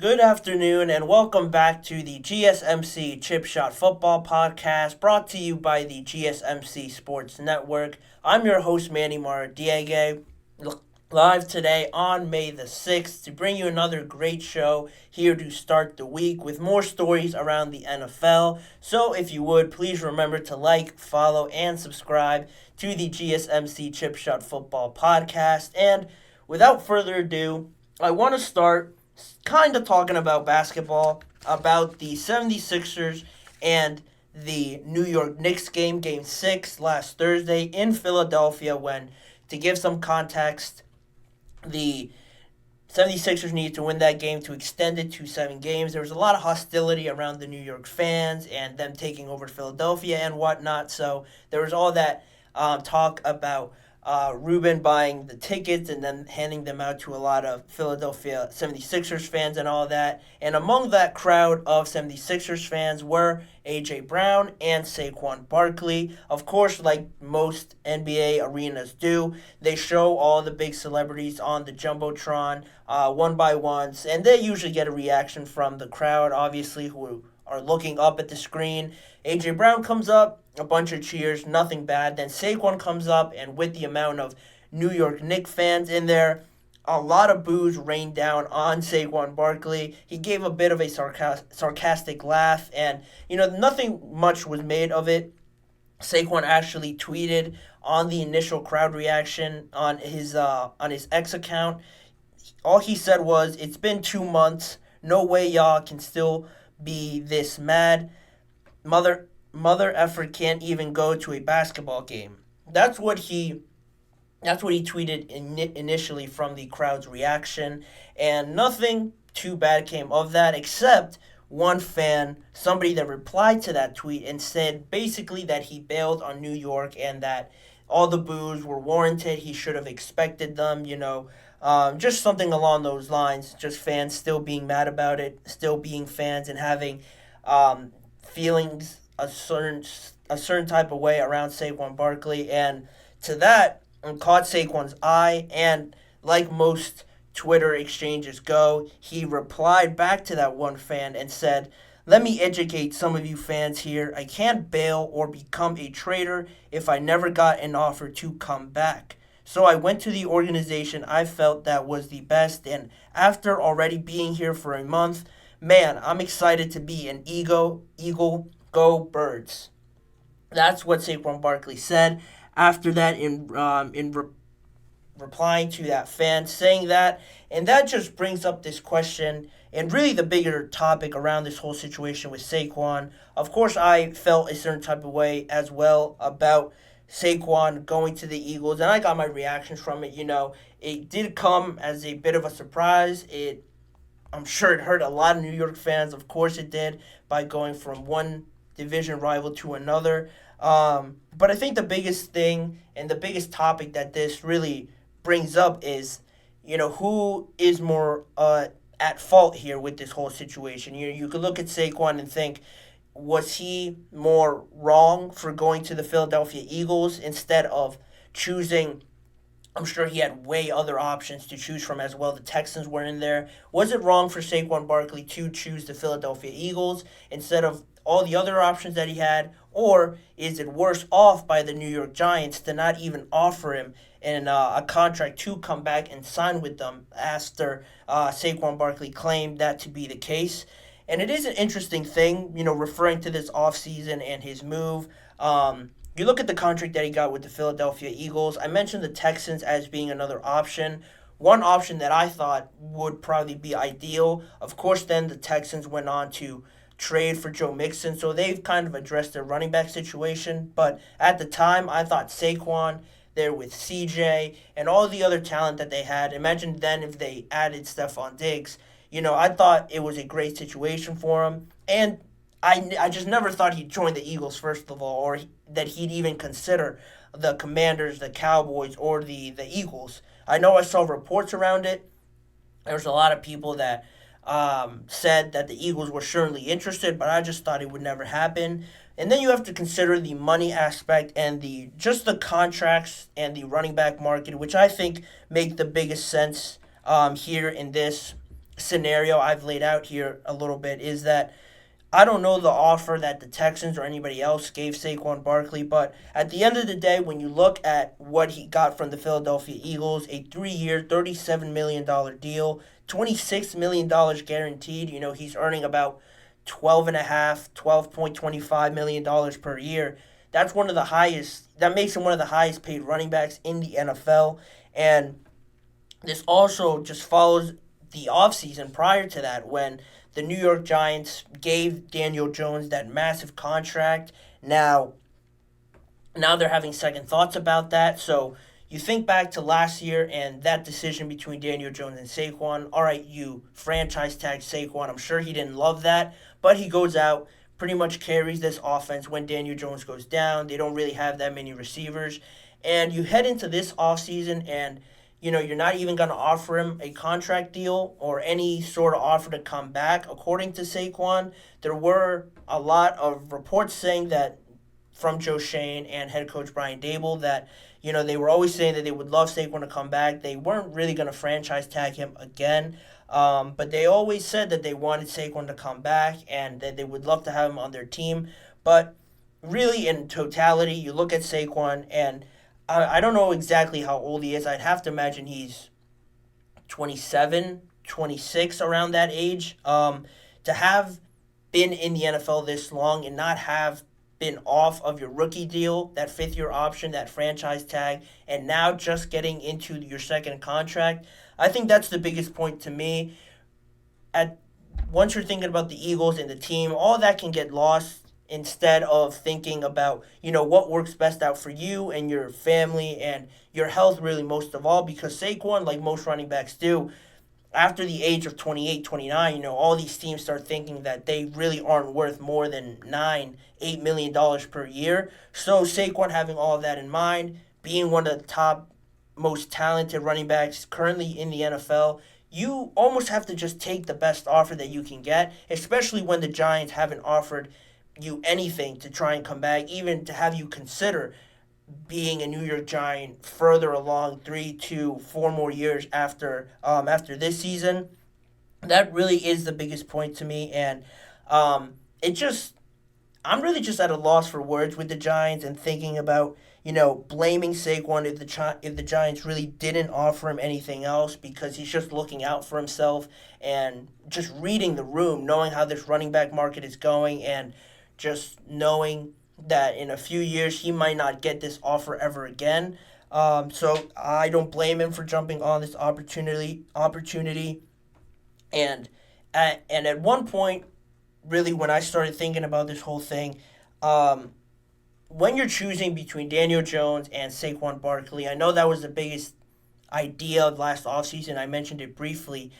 Good afternoon, and welcome back to the GSMC Chip Shot Football Podcast, brought to you by the GSMC Sports Network. I'm your host, Manny Maradiaga, live today on May the 6th to bring you another great show here to start the week with more stories around the NFL. So if you would, please remember to like, follow, and subscribe to the GSMC Chip Shot Football Podcast. And without further ado, I want to start kind of talking about basketball, about the 76ers and the New York Knicks game 6 last Thursday in Philadelphia, when, to give some context, the 76ers needed to win that game to extend it to 7 games. There was a lot of hostility around the New York fans and them taking over Philadelphia and whatnot, so there was all that talk about Ruben buying the tickets and then handing them out to a lot of Philadelphia 76ers fans and all that. And among that crowd of 76ers fans were A.J. Brown and Saquon Barkley. Of course, like most NBA arenas do, they show all the big celebrities on the Jumbotron one by one, and they usually get a reaction from the crowd, obviously, who are looking up at the screen. A.J. Brown comes up, a bunch of cheers, nothing bad. Then Saquon comes up, and with the amount of New York Knicks fans in there, a lot of boos rained down on Saquon Barkley. He gave a bit of a sarcastic laugh, and, nothing much was made of it. Saquon actually tweeted on the initial crowd reaction on his X account. All he said was, "It's been 2 months. No way y'all can still be this mad. Mother effort can't even go to a basketball game." That's what he tweeted initially from the crowd's reaction, and nothing too bad came of that, except one fan, somebody that replied to that tweet and said basically that he bailed on New York and that all the boos were warranted. He should have expected them, just something along those lines. Just fans still being mad about it, still being fans and having feelings a certain type of way around Saquon Barkley. And to that, it caught Saquon's eye, and like most Twitter exchanges go, he replied back to that one fan and said, "Let me educate some of you fans here. I can't bail or become a traitor if I never got an offer to come back. So I went to the organization I felt that was the best, and after already being here for a month, man, I'm excited to be an Eagle. Go Birds." That's what Saquon Barkley said after that replying to that fan, saying that. And that just brings up this question and really the bigger topic around this whole situation with Saquon. Of course, I felt a certain type of way as well about Saquon going to the Eagles, and I got my reactions from it. It did come as a bit of a surprise. I'm sure it hurt a lot of New York fans. Of course it did, by going from one division rival to another. But I think the biggest thing and the biggest topic that this really brings up is, who is more at fault here with this whole situation. You could look at Saquon and think, was he more wrong for going to the Philadelphia Eagles instead of choosing? I'm sure he had way other options to choose from as well. The Texans were in there. Was it wrong for Saquon Barkley to choose the Philadelphia Eagles instead of all the other options that he had? Or is it worse off by the New York Giants to not even offer him a contract to come back and sign with them after Saquon Barkley claimed that to be the case? And it is an interesting thing, referring to this offseason and his move. You look at the contract that he got with the Philadelphia Eagles. I mentioned the Texans as being another option. One option that I thought would probably be ideal. Of course, then the Texans went on to trade for Joe Mixon, so they've kind of addressed their running back situation. But at the time, I thought Saquon there with CJ and all the other talent that they had. Imagine then if they added Stephon Diggs. I thought it was a great situation for him. And I just never thought he'd join the Eagles, first of all, or that he'd even consider the Commanders, the Cowboys, or the Eagles. I know I saw reports around it. There was a lot of people that said that the Eagles were certainly interested, but I just thought it would never happen. And then you have to consider the money aspect and the contracts and the running back market, which I think make the biggest sense here in this scenario I've laid out here a little bit is that I don't know the offer that the Texans or anybody else gave Saquon Barkley, but at the end of the day, when you look at what he got from the Philadelphia Eagles, a 3-year, $37 million deal, $26 million guaranteed. He's earning about 12 and a half, $12.25 million per year. That's one of the highest. That makes him one of the highest paid running backs in the NFL. And this also just follows the offseason prior to that when the New York Giants gave Daniel Jones that massive contract. Now they're having second thoughts about that. So you think back to last year and that decision between Daniel Jones and Saquon. All right, you franchise tag Saquon. I'm sure he didn't love that, but he goes out, pretty much carries this offense when Daniel Jones goes down. They don't really have that many receivers. And you head into this offseason and you're not even going to offer him a contract deal or any sort of offer to come back. According to Saquon, there were a lot of reports saying that from Joe Shane and head coach Brian Dable that, they were always saying that they would love Saquon to come back. They weren't really going to franchise tag him again. But they always said that they wanted Saquon to come back and that they would love to have him on their team. But really, in totality, you look at Saquon and I don't know exactly how old he is. I'd have to imagine he's 27, 26, around that age. To have been in the NFL this long and not have been off of your rookie deal, that fifth-year option, that franchise tag, and now just getting into your second contract, I think that's the biggest point to me. At Once you're thinking about the Eagles and the team, all that can get lost instead of thinking about what works best out for you and your family and your health, really, most of all, because Saquon, like most running backs do, after the age of 28, 29, all these teams start thinking that they really aren't worth more than $9, $8 million per year. So Saquon, having all of that in mind, being one of the top most talented running backs currently in the NFL, you almost have to just take the best offer that you can get, especially when the Giants haven't offered you anything to try and come back, even to have you consider being a New York Giant further along 3 to 4 more years after this season. That really is the biggest point to me, and it just I'm really just at a loss for words with the Giants and thinking about blaming Saquon if the Giants really didn't offer him anything else because he's just looking out for himself and just reading the room, knowing how this running back market is going, and just knowing that in a few years he might not get this offer ever again. So I don't blame him for jumping on this opportunity, and at one point, really, when I started thinking about this whole thing, when you're choosing between Daniel Jones and Saquon Barkley, I know that was the biggest idea of last offseason. I mentioned it briefly.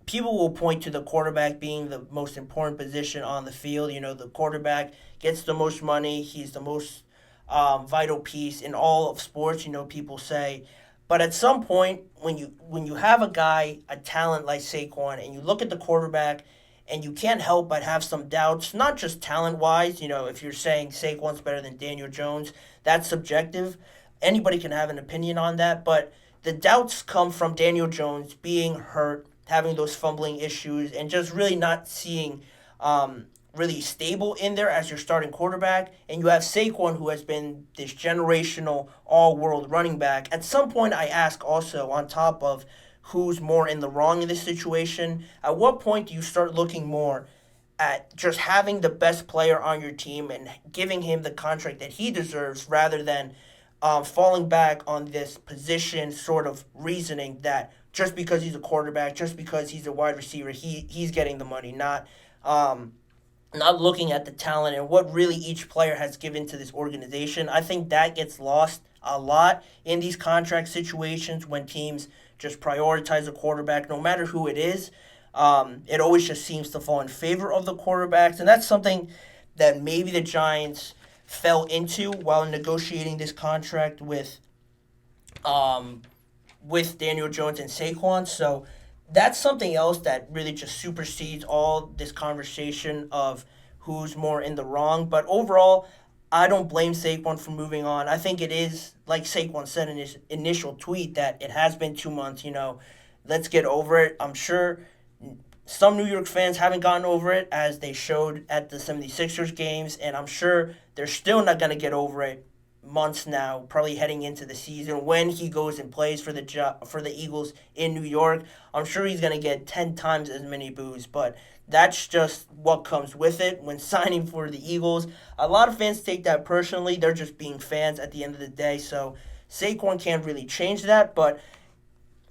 People will point to the quarterback being the most important position on the field. The quarterback gets the most money. He's the most vital piece in all of sports, people say. But at some point, when you have a guy, a talent like Saquon, and you look at the quarterback, and you can't help but have some doubts, not just talent-wise. If you're saying Saquon's better than Daniel Jones, that's subjective. Anybody can have an opinion on that, but the doubts come from Daniel Jones being hurt, having those fumbling issues, and just really not seeing really stable in there as your starting quarterback. And you have Saquon, who has been this generational all-world running back. At some point, I ask also, on top of who's more in the wrong in this situation, at what point do you start looking more at just having the best player on your team and giving him the contract that he deserves rather than falling back on this position sort of reasoning that just because he's a quarterback, just because he's a wide receiver, he's getting the money, not looking at the talent and what really each player has given to this organization. I think that gets lost a lot in these contract situations when teams just prioritize a quarterback, no matter who it is. It always just seems to fall in favor of the quarterbacks, and that's something that maybe the Giants fell into while negotiating this contract with Daniel Jones and Saquon. So that's something else that really just supersedes all this conversation of who's more in the wrong. But overall, I don't blame Saquon for moving on. I think it is, like Saquon said in his initial tweet, that it has been 2 months. let's get over it. I'm sure some New York fans haven't gotten over it as they showed at the 76ers games, and I'm sure they're still not going to get over it months now, probably heading into the season when he goes and plays for the Eagles in New York. I'm sure he's going to get 10 times as many boos, but that's just what comes with it when signing for the Eagles. A lot of fans take that personally. They're just being fans at the end of the day, so Saquon can't really change that, but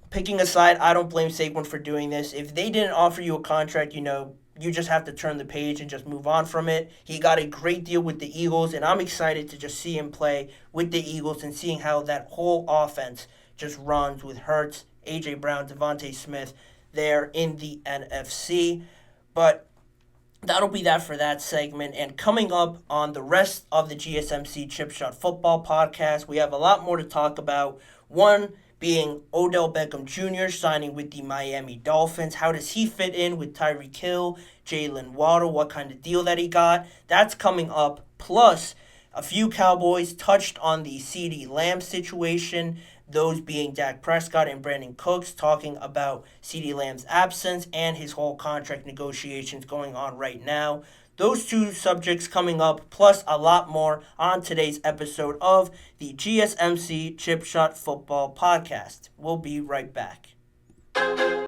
picking aside, I don't blame Saquon for doing this. If they didn't offer you a contract, you just have to turn the page and just move on from it. He got a great deal with the Eagles, and I'm excited to just see him play with the Eagles and seeing how that whole offense just runs with Hurts, A.J. Brown, Devontae Smith there in the NFC. But that'll be that for that segment. And coming up on the rest of the GSMC Chip Shot Football podcast, we have a lot more to talk about. One being Odell Beckham Jr. signing with the Miami Dolphins. How does he fit in with Tyreek Hill, Jalen Waddle? What kind of deal that he got? That's coming up. Plus, a few Cowboys touched on the CeeDee Lamb situation, those being Dak Prescott and Brandon Cooks, talking about CeeDee Lamb's absence and his whole contract negotiations going on right now. Those two subjects coming up, plus a lot more on today's episode of the GSMC Chip Shot Football Podcast. We'll be right back.